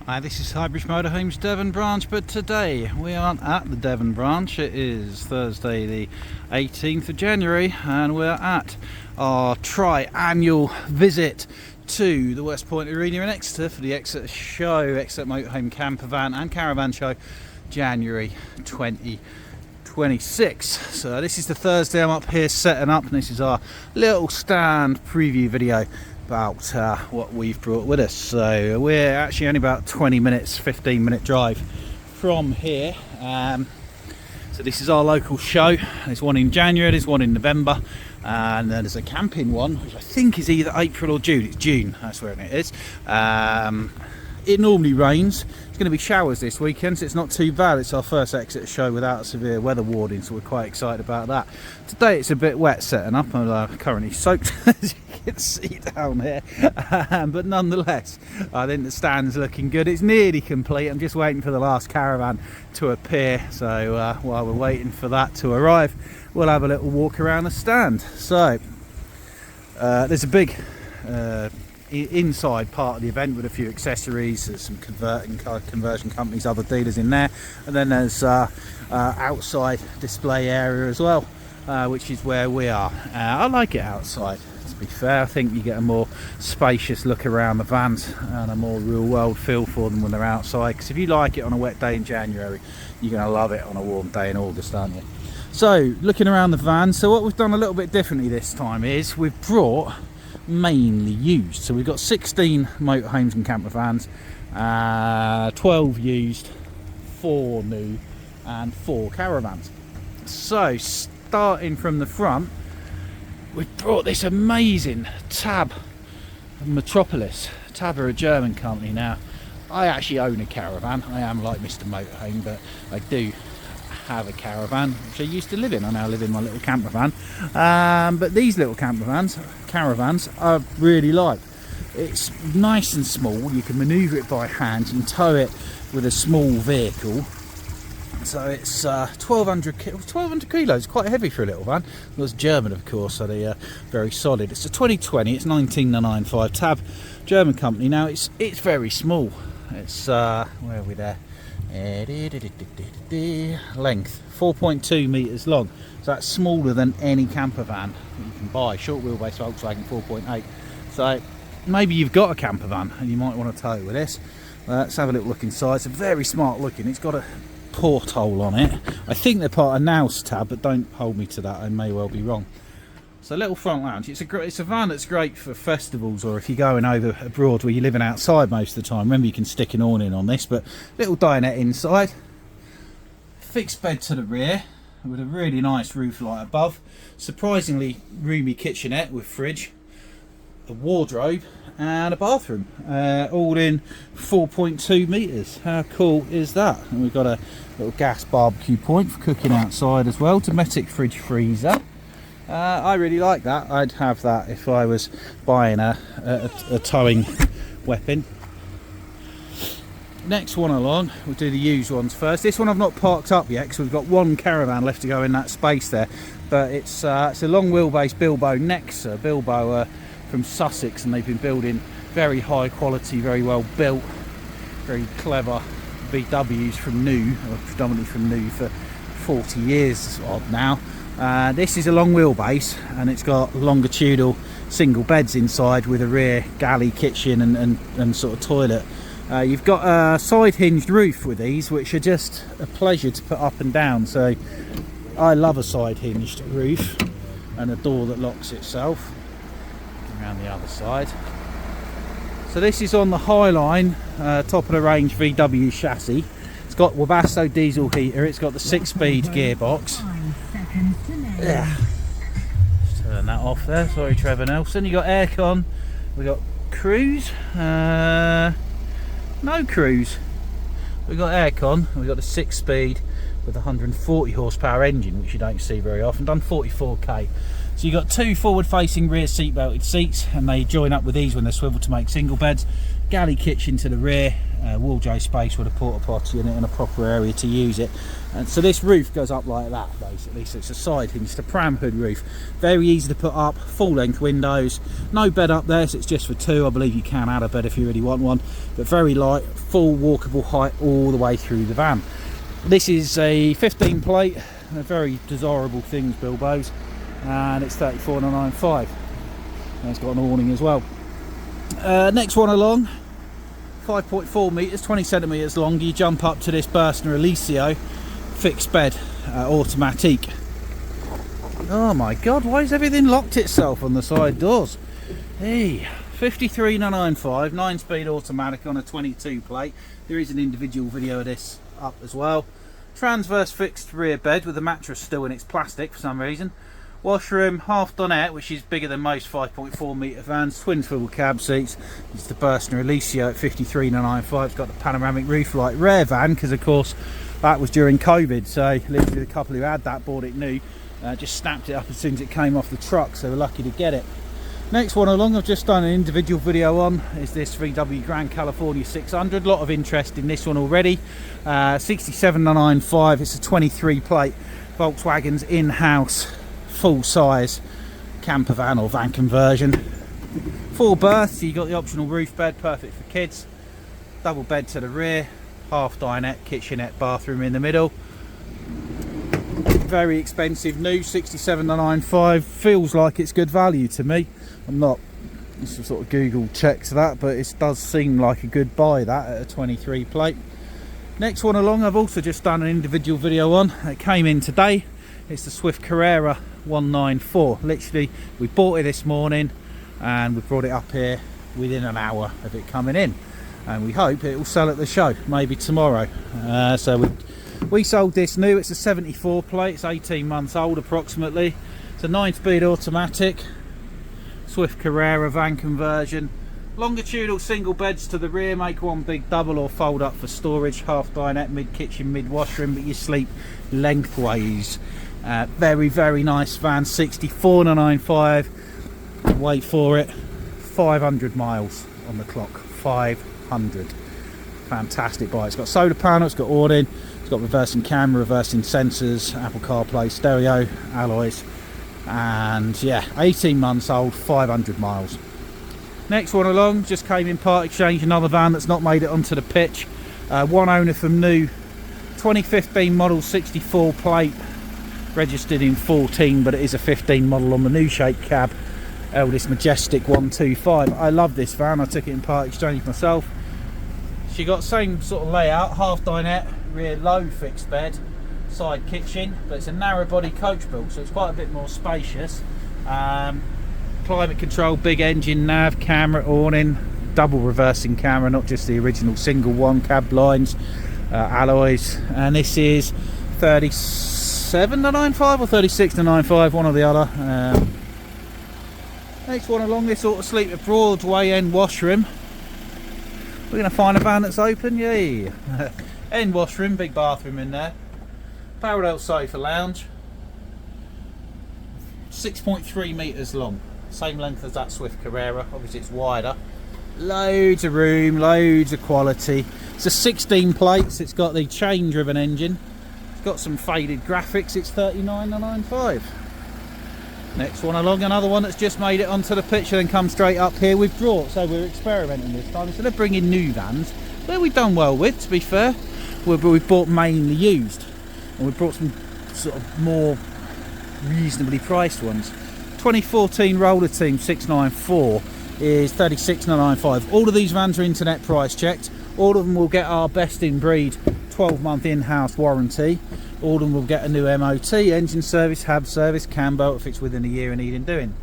Hi, this is Highbridge Motorhomes Devon branch, but today we aren't at the Devon branch. It is Thursday the 18th of January and we're at our tri-annual visit to the Westpoint Arena in Exeter for the Exeter Show, Exeter Motorhome Campervan and Caravan Show, January 2026. So this is the Thursday I'm up here setting up, and this is our little stand preview video about what we've brought with us. So we're actually only about 20 minutes, 15-minute drive from here. So this is our local show. There's one in January, there's one in November, and then there's a camping one, which I think is either April or June. It's June, that's where it is. It normally rains. It's going to be showers this weekend, so it's not too bad. It's our first Exeter show without a severe weather warning, so we're quite excited about that. Today it's a bit wet setting up. I'm currently soaked, as you can see down here. But nonetheless, I think the stand's looking good. It's nearly complete. I'm just waiting for the last caravan to appear. So while we're waiting for that to arrive, we'll have a little walk around the stand. So there's a big inside part of the event with a few accessories. There's some conversion companies, other dealers in there, and then there's outside display area as well, which is where we are. I like it outside, to be fair. I think you get a more spacious look around the vans and a more real world feel for them when they're outside, because if you like it on a wet day in January, you're going to love it on a warm day in August, aren't you? So looking around the van, so what we've done a little bit differently this time is we've brought mainly used. So we've got 16 motorhomes and camper vans, 12 used, 4 new and 4 caravans. So starting from the front, we've brought this amazing Tab Metropolis. Tab are a German company. Now I actually own a caravan. I am like Mr. Motorhome, but I do have a caravan which I used to live in. I now live in my little camper van, but these little caravans I really like. It's nice and small, you can manoeuvre it by hand, you can tow it with a small vehicle. So it's 1200 kilos, quite heavy for a little van. It was German, of course, so they're very solid. It's a 2020, it's 19995 Tab, German company. Now it's very small. It's where are we there? Length 4.2 meters long, so that's smaller than any camper van you can buy. Short wheelbase Volkswagen 4.8. So maybe you've got a camper van and you might want to tow with this. Let's have a little look inside. It's a very smart looking. It's got a porthole on it. I think they're part of Naus Tab, but don't hold me to that, I may well be wrong. So little front lounge. It's a van that's great for festivals, or if you're going over abroad where you're living outside most of the time. Remember, you can stick an awning on this, but little dinette inside. Fixed bed to the rear with a really nice roof light above. Surprisingly roomy kitchenette with fridge, a wardrobe and a bathroom, all in 4.2 meters. How cool is that? And we've got a little gas barbecue point for cooking outside as well. Dometic fridge freezer. I really like that. I'd have that if I was buying a towing weapon. Next one along, we'll do the used ones first. This one I've not parked up yet because we've got one caravan left to go in that space there. But it's a long wheelbase Bilbo Nexa. Bilbo are from Sussex, and they've been building very high quality, very well built, very clever VWs from new, or predominantly from new, for 40 years odd now. This is a long wheelbase and it's got longitudinal single beds inside with a rear galley kitchen and sort of toilet. You've got a side hinged roof with these, which are just a pleasure to put up and down. So I love a side hinged roof and a door that locks itself. Around the other side. So this is on the Highline top of the range VW chassis. It's got Webasto diesel heater, it's got the 6-speed gearbox. Yeah. Turn that off there, sorry Trevor Nelson. You got aircon, we got cruise, no cruise. We got aircon, we got the 6-speed with a 140 horsepower engine, which you don't see very often, done 44k. So you've got 2 forward facing rear seat belted seats, and they join up with these when they're swiveled to make single beds. galley kitchen to the rear, wardrobe space with a porta potty in it and a proper area to use it. And so this roof goes up like that basically, so it's a side hinge, a pram hood roof, very easy to put up, full length windows, no bed up there, so it's just for two. I believe you can add a bed if you really want one, but very light, full walkable height all the way through the van. This is a 15 plate, a very desirable things, Bilbo's, and it's 34,995. And it's got an awning as well. Next one along, 5.4 metres, 20 centimetres long. You jump up to this Burstner Eliseo fixed bed, automatic. Oh my god, why has everything locked itself on the side doors? Hey, 53,995, 9-speed automatic on a 22 plate. There is an individual video of this up as well. Transverse fixed rear bed with the mattress still in its plastic for some reason. Washroom, half dinette, which is bigger than most 5.4 metre vans. Twin swivel cab seats. It's the Burstner Eliseo at 53,995. It's got the panoramic roof like rare van, because of course that was during COVID, so literally the couple who had that bought it new, just snapped it up as soon as it came off the truck, so we're lucky to get it. Next one along, I've just done an individual video on, is this VW Grand California 600. A lot of interest in this one already. 67,995. It's a 23 plate Volkswagen's in-house full size camper van or van conversion. 4 berths, so you got the optional roof bed, perfect for kids. Double bed to the rear, half dinette, kitchenette, bathroom in the middle. Very expensive new, 67,995. Feels like it's good value to me. I'm not sort of Google checks that, but it does seem like a good buy that at a 23 plate. Next one along, I've also just done an individual video on. It came in today. It's the Swift Carrera 194. Literally, we bought it this morning and we brought it up here within an hour of it coming in, and we hope it will sell at the show, maybe tomorrow. So we sold this new. It's a 74 plate. It's 18 months old approximately. It's a 9-speed automatic Swift Carrera van conversion. Longitudinal single beds to the rear, make one big double or fold up for storage. Half dinette, mid kitchen, mid washroom, but you sleep lengthways. Very, very nice van. 64,995. Wait for it, 500 miles on the clock. 500. Fantastic buy. It's got solar panel, it's got awning, it's got reversing camera, reversing sensors, Apple CarPlay, stereo, alloys, and yeah, 18 months old, 500 miles. Next one along, just came in part exchange, another van that's not made it onto the pitch. One owner from new, 2015 model, 64 plate, registered in 14, but it is a 15 model on the new shape cab. Eldest Majestic 125. I love this van. I took it in part exchange myself. She got same sort of layout, half dinette, rear low fixed bed, side kitchen, but it's a narrow body Coachbuilt, so it's quite a bit more spacious. Climate control, big engine, nav, camera, awning, double reversing camera, not just the original single one, cab blinds, alloys, and this is 37,995 or 36,995, one or the other. Next one along, this ought to sleep at Broadway end washroom. We're going to find a van that's open, yay! End washroom, big bathroom in there. Parallel sofa lounge. 6.3 metres long. Same length as that Swift Carrera, obviously it's wider. Loads of room, loads of quality. It's a 16 plates, it's got the chain driven engine. It's got some faded graphics, it's 39,995. Next one along, another one that's just made it onto the pitch and then come straight up here with brought. So we're experimenting this time. Instead of bringing new vans, where we've done well with, to be fair, we've bought mainly used. And we've brought some sort of more reasonably priced ones. 2014 Roller Team 694 is 36,995. All of these vans are internet price checked. All of them will get our best in breed 12-month in-house warranty. All of them will get a new MOT, engine service, hab service, cam belt if it's within a year of needing doing.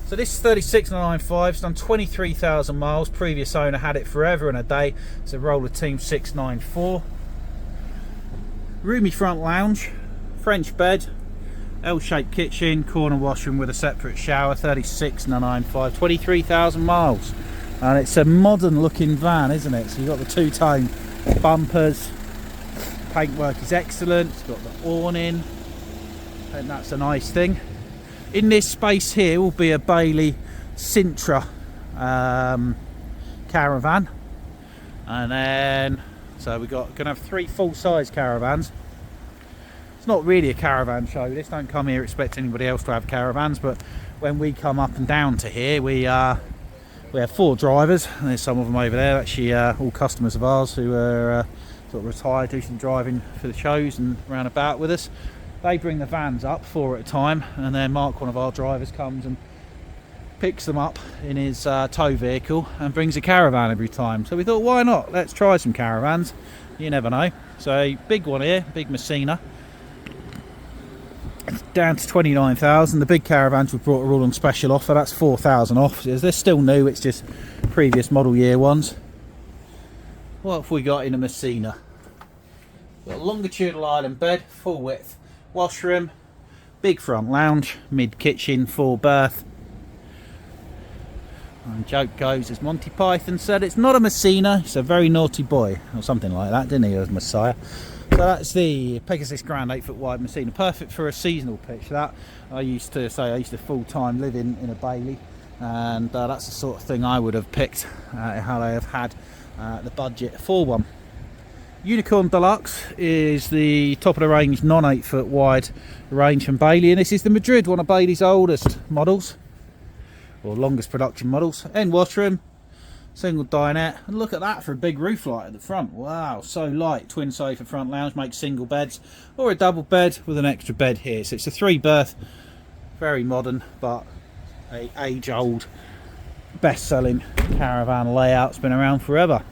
So this is 36,995. It's done 23,000 miles. Previous owner had it forever and a day. It's a Roller Team 694. Roomy front lounge, French bed, L-shaped kitchen, corner washroom with a separate shower. 36,995. 23,000 miles. And it's a modern looking van, isn't it? So you've got the two-tone bumpers. Paintwork is excellent. It's got the awning, and that's a nice thing. In this space here will be a Bailey Sintra caravan. And then, so we're gonna have 3 full-size caravans. It's not really a caravan show. This don't come here expect anybody else to have caravans, but when we come up and down to here, we have 4 drivers. There's some of them over there, actually all customers of ours who are sort of retired, do some driving for the shows and round about with us. They bring the vans up 4 at a time, and then Mark, one of our drivers, comes and picks them up in his tow vehicle and brings a caravan every time. So we thought, why not? Let's try some caravans. You never know. So big one here, big Messina. It's down to 29,000. The big caravans we've brought are all on special offer. That's 4,000 off. They're still new. It's just previous model year ones. What have we got in a Messina? Got a longitudinal island bed, full width washroom, big front lounge, mid kitchen, 4 berth. And joke goes, as Monty Python said, it's not a Messina, it's a very naughty boy, or something like that, didn't he, as Messiah? So that's the Pegasus Grand 8 foot wide Messina, perfect for a seasonal pitch. That I used to full-time live in a Bailey, and that's the sort of thing I would have picked had I have had the budget for one. Unicorn Deluxe is the top of the range non 8 foot wide range from Bailey, and this is the Madrid, one of Bailey's oldest models, or longest production models. End washroom, single dinette, and look at that for a big roof light at the front. Wow, so light. Twin sofa front lounge, makes single beds or a double bed with an extra bed here. So it's a 3 berth, very modern, but a age old best selling caravan layout. It's been around forever.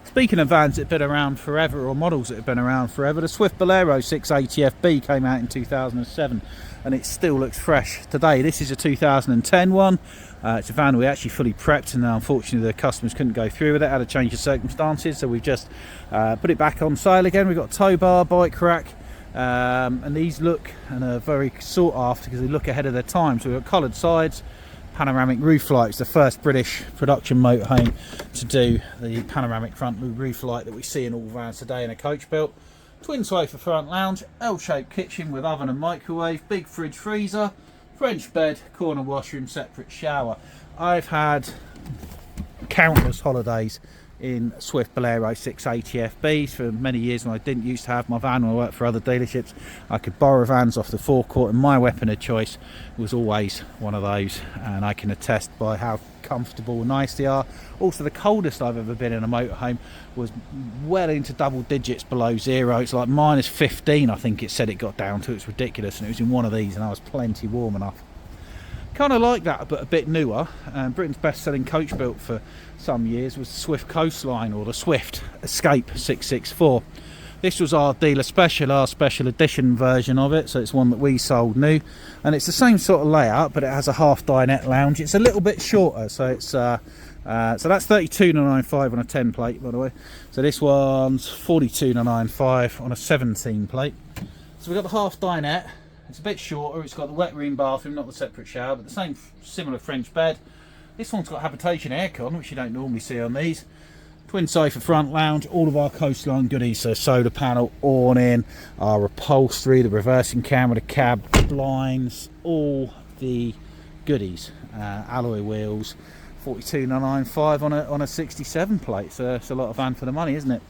Speaking of vans that have been around forever, or models that have been around forever, the Swift Bolero 680FB came out in 2007 and it still looks fresh today. This is a 2010 one. It's a van we actually fully prepped, and unfortunately the customers couldn't go through with it, had a change of circumstances, so we've just put it back on sale again. We've got a tow bar, bike rack, and these look and are very sought after because they look ahead of their time. So we've got coloured sides, panoramic roof lights, the first British production motorhome to do the panoramic front roof light that we see in all vans today in a Coachbuilt. Twin sofa front lounge, L-shaped kitchen with oven and microwave, big fridge freezer, French bed, corner washroom, separate shower. I've had countless holidays in Swift Bolero 680FBs for many years when I didn't used to have my van when I worked for other dealerships. I could borrow vans off the forecourt, and my weapon of choice was always one of those, and I can attest by how comfortable and nice they are. Also, the coldest I've ever been in a motorhome was well into double digits below zero. It's like minus 15 I think it said it got down to. It's ridiculous, and it was in one of these and I was plenty warm enough. Kind of like that, but a bit newer. Britain's best-selling Coachbuilt for some years was the Swift Coastline, or the Swift Escape 664. This was our dealer special, our special edition version of it, so it's one that we sold new, and it's the same sort of layout, but it has a half dinette lounge. It's a little bit shorter, so it's so that's 32,995 on a 10 plate, by the way. So this one's 42,995 on a 17 plate. So we've got the half dinette. It's a bit shorter, it's got the wet room bathroom, not the separate shower, but the same similar French bed. This one's got habitation aircon, which you don't normally see on these. Twin sofa front lounge, all of our coastline goodies, so solar panel, awning, our upholstery, the reversing camera, the cab blinds, all the goodies. Alloy wheels, 42,995 on a 67 plate, so it's a lot of van for the money, isn't it?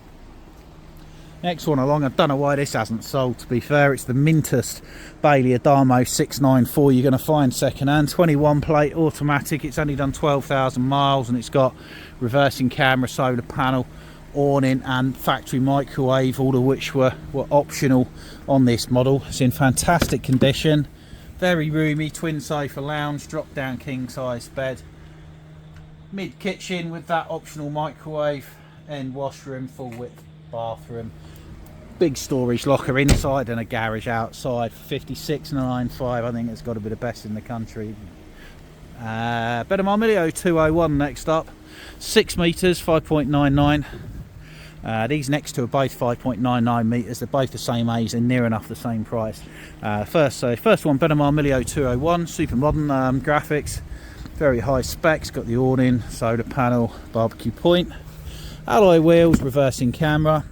Next one along, I don't know why this hasn't sold, to be fair. It's the Mintest Bailey Adamo 694 you're going to find second hand, 21 plate automatic. It's only done 12,000 miles, and it's got reversing camera, solar panel, awning and factory microwave, all of which were optional on this model. It's in fantastic condition, very roomy, twin sofa lounge, drop down king size bed, mid kitchen with that optional microwave, end washroom, full width bathroom, big storage locker inside and a garage outside. 56,995, I think it's got to be the best in the country. Bilbo Nexa 201 next up, 6 metres, 5.99. These next two are both 5.99 metres. They're both the same age, they're near enough the same price. First one, Bilbo Nexa 201, super modern graphics, very high specs, got the awning, solar panel, barbecue point, alloy wheels, reversing camera,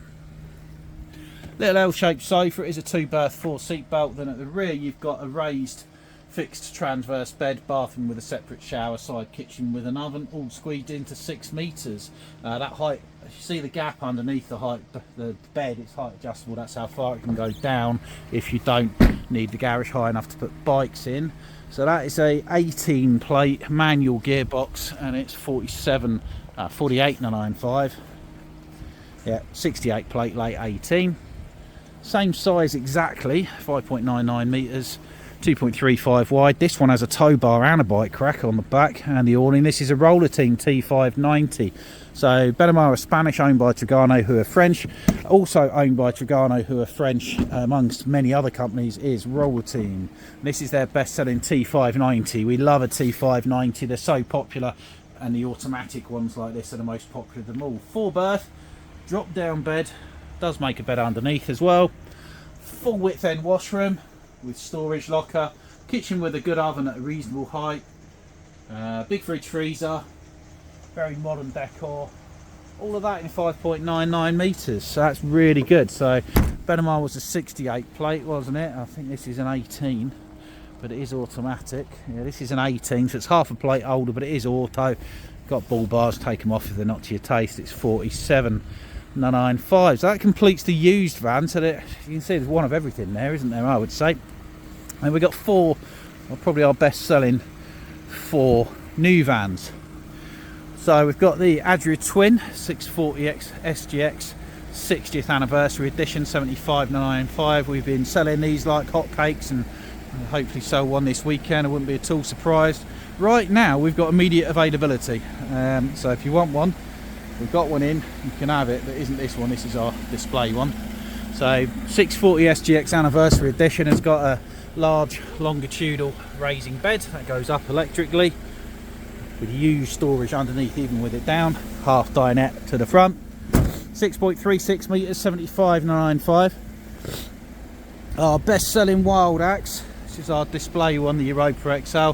little L-shaped sofa. It is a 2-berth 4-seat belt. Then at the rear you've got a raised fixed transverse bed, bathroom with a separate shower, side kitchen with an oven, all squeezed into 6 metres. That height you see the gap underneath the bed, it's height adjustable. That's how far it can go down if you don't need the garage high enough to put bikes in. So that is a 18 plate manual gearbox, and it's 48,995. Yeah, 68 plate, late 18. Same size exactly, 5.99 metres, 2.35 wide. This one has a tow bar and a bike rack on the back, and the awning. This is a Roller Team T590. So Benamar are Spanish, owned by Trigano, who are French. Also owned by Trigano, who are French, amongst many other companies, is Roller Team. This is their best-selling T590. We love a T590. They're so popular, and the automatic ones like this are the most popular of them all. 4-berth, drop-down bed. Does make a bed underneath as well. Full width end washroom with storage locker. Kitchen with a good oven at a reasonable height. Big fridge freezer. Very modern decor. All of that in 5.99 metres. So that's really good. So Benamar was a 68 plate, wasn't it? I think this is an 18, but it is automatic. Yeah, this is an 18, so it's half a plate older, but it is auto. Got bull bars, take them off if they're not to your taste. It's 47,995. So that completes the used van. So that you can see there's one of everything there, isn't there, I would say. And we've got 4, well, probably our best selling 4 new vans. So we've got the Adria Twin 640X SGX 60th anniversary edition, 75,995. We've been selling these like hotcakes, and hopefully sell one this weekend. I wouldn't be at all surprised. Right now we've got immediate availability, so if you want one, we've got one in, you can have it. But isn't this one, this is our display one. So 640 SGX anniversary edition has got a large longitudinal raising bed that goes up electrically with huge storage underneath, even with it down. Half dinette to the front. 6.36 metres, 75,995. Our best selling Wild Axe, this is our display one, the Europa XL.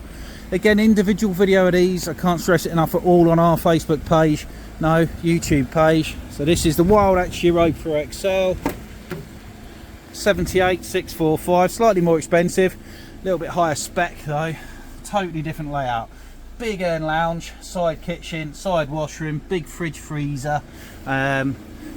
Again, individual video of these, I can't stress it enough, are all on our Facebook page, no, YouTube page. So this is the Wild Axe Europa XL, 78,645, slightly more expensive, a little bit higher spec though, totally different layout. Big urn lounge, side kitchen, side washroom, big fridge freezer,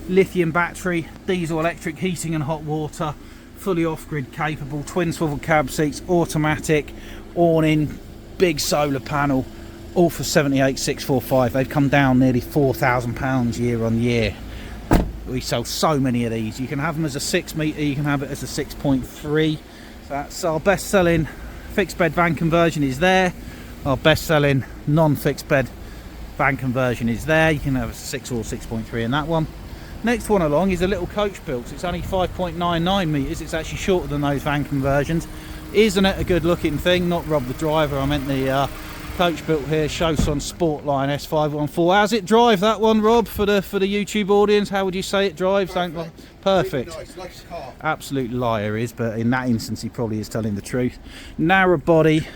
lithium battery, diesel electric heating and hot water, fully off-grid capable, twin swivel cab seats, automatic, awning, big solar panel, all for 78,645. They've come down nearly £4,000 year on year. We sell so many of these. You can have them as a 6 metre, you can have it as a 6.3. So that's our best selling fixed bed van conversion is there. Our best selling non-fixed bed van conversion is there. You can have a 6 or 6.3 in that one. Next one along is a little Coachbuilt. It's only 5.99 metres. It's actually shorter than those van conversions. Isn't it a good looking thing? Not Rob the driver, I meant the Coachbuilt here, Showson Sportline S514. How's it drive, that one, Rob, for the YouTube audience? How would you say it drives? Perfect. Really nice car. Absolute liar is, but in that instance he probably is telling the truth. Narrow body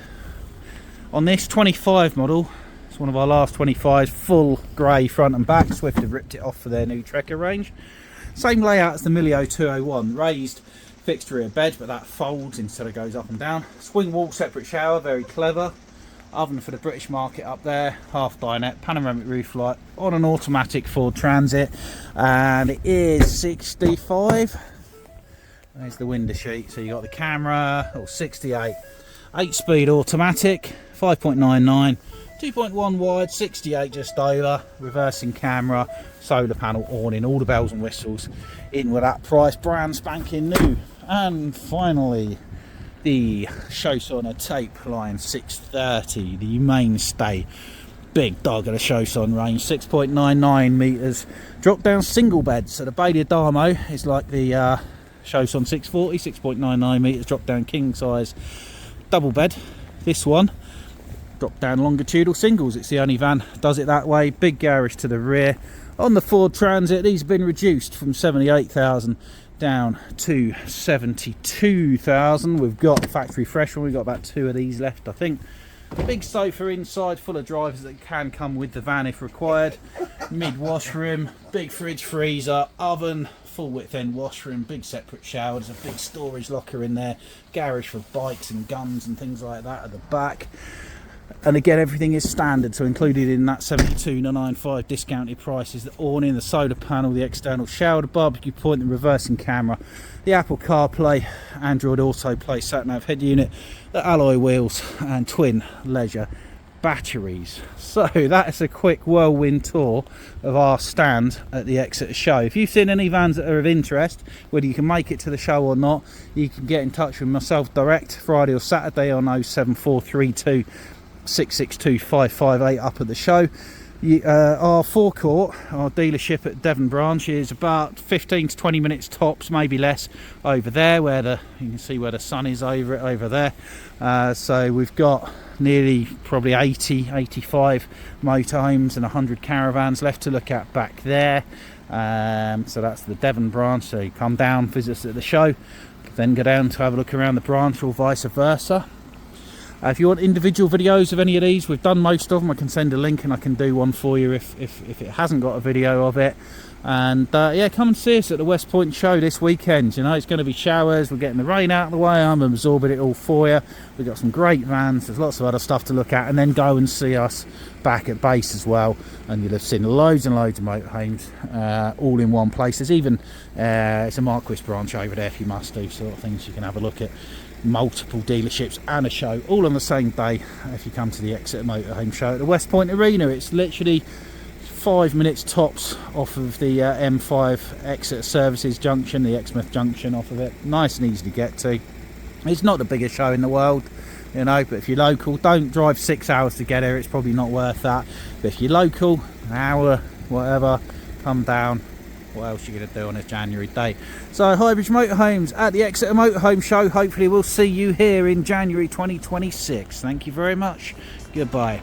on this 25 model. It's one of our last 25s, full grey front and back. Swift have ripped it off for their new Trekker range. Same layout as the Milio 201, raised fixed rear bed, but that folds instead of goes up and down. Swing wall, separate shower, very clever. Oven for the British market up there, half dinette, panoramic roof light, on an automatic Ford Transit, and it is 65. There's the window sheet, so you got the camera, or 68. 8-speed automatic, 5.99, 2.1 wide, 68 just over, reversing camera, solar panel, awning, all the bells and whistles in with that price, brand spanking new. And finally, the Showson Tape Line 630, the mainstay, big dog of the Showson range, 6.99 metres, drop down single bed. So the Bailey Adamo is like the Showson 640, 6.99 metres, drop down king size double bed. This one, drop down longitudinal singles. It's the only van does it that way. Big garage to the rear. On the Ford Transit, these have been reduced from 78,000 down to 72,000. We've got factory fresh one. We've got about 2 of these left, I think. Big sofa inside, full of drivers that can come with the van if required. Mid washroom, big fridge freezer, oven, full width end washroom, big separate shower. There's a big storage locker in there, garage for bikes and guns and things like that at the back. And again, everything is standard, so included in that $72,995 discounted price is the awning, the solar panel, the external shower, the barbecue point, the reversing camera, the Apple CarPlay, Android Auto Play, sat-nav head unit, the alloy wheels and twin leisure batteries. So that's a quick whirlwind tour of our stand at the Exeter show. If you've seen any vans that are of interest, whether you can make it to the show or not, you can get in touch with myself direct Friday or Saturday on 07432 662 558 up at the show. Our forecourt, our dealership at Devon branch, is about 15 to 20 minutes tops, maybe less, over there where you can see where the sun is over there. So we've got nearly probably 85 motorhomes and 100 caravans left to look at back there. So that's the Devon branch. So you come down, visit us at the show, then go down to have a look around the branch, or vice versa. If you want individual videos of any of these, we've done most of them. I can send a link and I can do one for you if it hasn't got a video of it. And yeah, come and see us at the Westpoint show this weekend. You know, it's going to be showers, we're getting the rain out of the way, I'm absorbing it all for you. We've got some great vans, there's lots of other stuff to look at, and then go and see us back at base as well, and you'll have seen loads and loads of motorhomes all in one place. There's even it's a Marquis branch over there if you must do sort of things. You can have a look at multiple dealerships and a show all on the same day if you come to the Exeter Motorhome show at the Westpoint Arena. It's literally 5 minutes tops off of the M5 Exeter Services Junction, the Exmouth Junction off of it. Nice and easy to get to. It's not the biggest show in the world, you know, but if you're local, don't drive 6 hours to get here, it's probably not worth that. But if you're local, an hour, whatever, come down. What else are you going to do on a January day? So Highbridge Motorhomes at the Exeter Motorhome show. Hopefully we'll see you here in January 2026. Thank you very much. Goodbye.